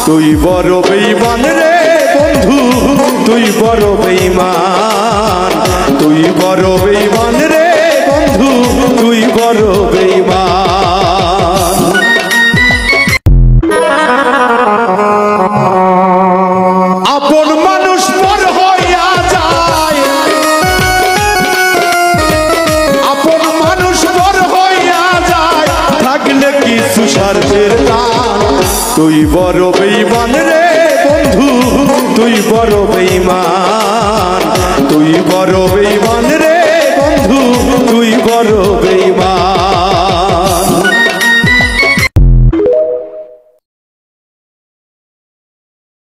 তুই বড় বেঈমান রে বন্ধু, তুই বড় বেঈমান, তুই বড় বেঈমান রে বন্ধু, তুই বড় বেঈমান। আপন মানুষ পর হইয়া যায়, আপন মানুষ পর হইয়া যায়, থাকলে কিছু স্বার্থের টান। তুই বড় বেঈমান রে বন্ধু, তুই বড় বেঈমান, তুই বড় বেঈমান রে বন্ধু, তুই বড় বেঈমান।